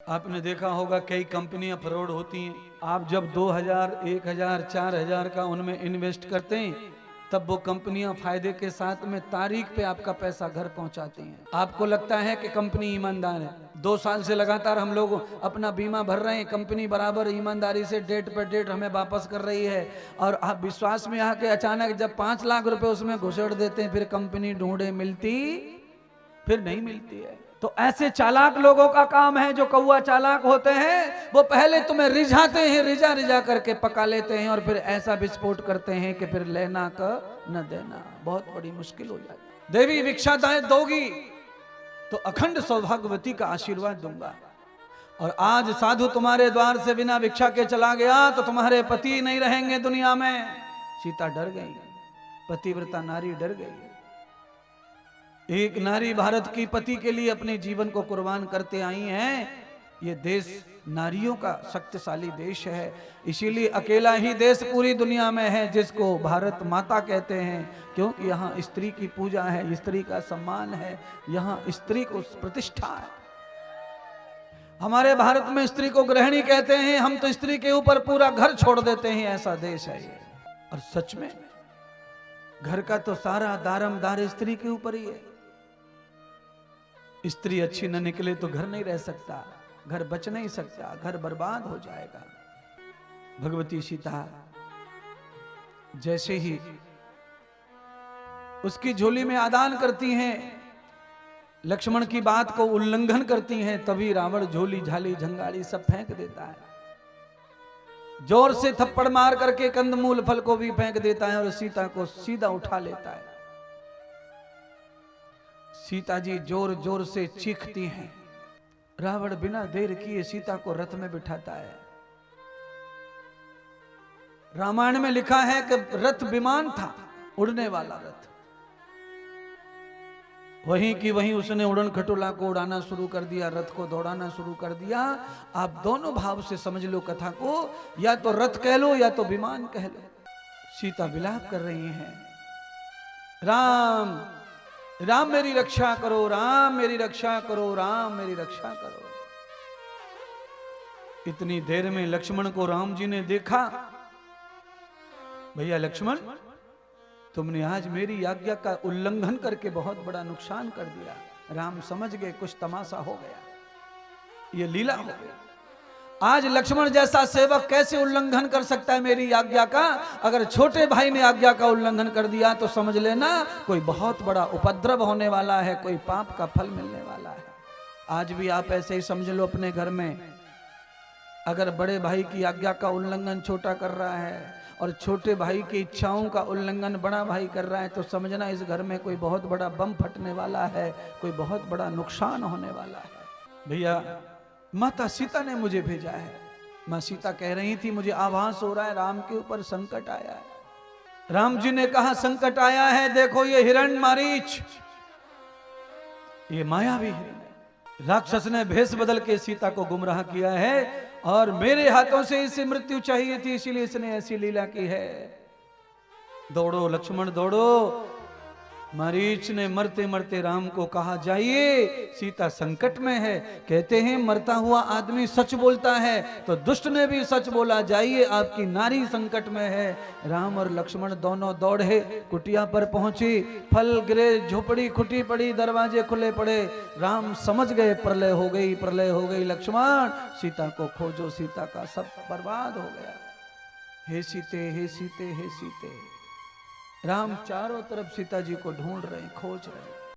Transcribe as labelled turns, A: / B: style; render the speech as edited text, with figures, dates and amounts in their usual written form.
A: आपने देखा होगा कई कंपनियां फ्रॉड होती हैं। आप जब 2000, 1000, 4000 का उनमें इन्वेस्ट करते हैं तब वो कंपनियां फायदे के साथ में तारीख पे आपका पैसा घर पहुंचाती हैं। आपको लगता है कि कंपनी ईमानदार है। 2 साल से लगातार हम लोग अपना बीमा भर रहे हैं, कंपनी बराबर ईमानदारी से डेट पर डेट हमें वापस कर रही है, और आप विश्वास में आके अचानक जब 5 लाख रुपए उसमें घुसेड़ देते हैं, फिर कंपनी ढूंढे मिलती फिर नहीं मिलती है। तो ऐसे चालाक लोगों का काम है, जो कौआ चालाक होते हैं, वो पहले तुम्हें रिझाते हैं, रिझा रिझा करके पका लेते हैं और फिर ऐसा विस्फोट करते हैं कि फिर लेना का न देना बहुत बड़ी मुश्किल हो जाती। देवी भिक्षादाएं दोगी तो अखंड सौभाग्यवती का आशीर्वाद दूंगा। और आज साधु तुम्हारे द्वार से बिना भिक्षा के चला गया तो तुम्हारे पति नहीं रहेंगे दुनिया में। सीता डर गई, पतिव्रता नारी डर गई। एक नारी भारत की पति के लिए अपने जीवन को कुर्बान करते आई हैं। ये देश नारियों का शक्तिशाली देश है, इसीलिए अकेला ही देश पूरी दुनिया में है जिसको भारत माता कहते हैं, क्योंकि यहाँ स्त्री की पूजा है, स्त्री का सम्मान है, यहाँ स्त्री को प्रतिष्ठा है। हमारे भारत में स्त्री को गृहिणी कहते हैं, हम तो स्त्री के ऊपर पूरा घर छोड़ देते हैं, ऐसा देश है ये। और सच में घर का तो सारा दारमदार स्त्री के ऊपर ही है। स्त्री अच्छी न निकले तो घर नहीं रह सकता, घर बच नहीं सकता, घर बर्बाद हो जाएगा। भगवती सीता जैसे ही उसकी झोली में आदान करती हैं, लक्ष्मण की बात को उल्लंघन करती हैं, तभी रावण झोली झाली झंगाड़ी सब फेंक देता है। जोर से थप्पड़ मार करके कंदमूल फल को भी फेंक देता है और सीता को सीधा उठा लेता है। सीता जी जोर जोर से चीखती हैं। रावण बिना देर किए सीता को रथ में बिठाता है। रामायण में लिखा है कि रथ विमान था, उड़ने वाला रथ। वहीं की वहीं उसने उड़न खटोला को उड़ाना शुरू कर दिया, रथ को दौड़ाना शुरू कर दिया। आप दोनों भाव से समझ लो कथा को, या तो रथ कह लो या तो विमान कह लो। सीता विलाप कर रही हैं, राम राम मेरी रक्षा करो, राम मेरी रक्षा करो, राम मेरी रक्षा करो। इतनी देर में लक्ष्मण को राम जी ने देखा। भैया लक्ष्मण, तुमने आज मेरी आज्ञा का उल्लंघन करके बहुत बड़ा नुकसान कर दिया। राम समझ गए कुछ तमाशा हो गया, ये लीला हो गया। आज लक्ष्मण जैसा सेवक कैसे उल्लंघन कर सकता है मेरी आज्ञा का? अगर छोटे भाई ने आज्ञा का उल्लंघन कर दिया तो समझ लेना कोई बहुत बड़ा उपद्रव होने वाला है, कोई पाप का फल मिलने वाला है। आज भी आप ऐसे ही समझ लो अपने घर में, अगर बड़े भाई की आज्ञा का उल्लंघन छोटा कर रहा है और छोटे भाई की इच्छाओं का उल्लंघन बड़ा भाई कर रहा है, तो समझना इस घर में कोई बहुत बड़ा बम फटने वाला है, कोई बहुत बड़ा नुकसान होने वाला है। भैया माता सीता ने मुझे भेजा है। मां सीता कह रही थी मुझे आभास हो रहा है राम के ऊपर संकट आया है। राम जी ने कहा संकट आया है, देखो ये हिरण मारीच, ये मायावी हिरण है। राक्षस ने भेष बदल के सीता को गुमराह किया है और मेरे हाथों से इसे मृत्यु चाहिए थी, इसीलिए इसने ऐसी लीला की है। दौड़ो लक्ष्मण दौड़ो। मारीच ने मरते मरते राम को कहा जाइए, सीता संकट में है। कहते हैं मरता हुआ आदमी सच बोलता है, तो दुष्ट ने भी सच बोला, जाइए आपकी नारी संकट में है। राम और लक्ष्मण दोनों दौड़े, कुटिया पर पहुंची, फल गिरे, झोपड़ी खुटी पड़ी, दरवाजे खुले पड़े। राम समझ गए प्रलय हो गई, प्रलय हो गई। लक्ष्मण सीता को खोजो, सीता का सब बर्बाद हो गया। हे सीते, हे सीते, हे सीते। राम चारों तरफ सीता जी को ढूंढ रहे, खोज रहे।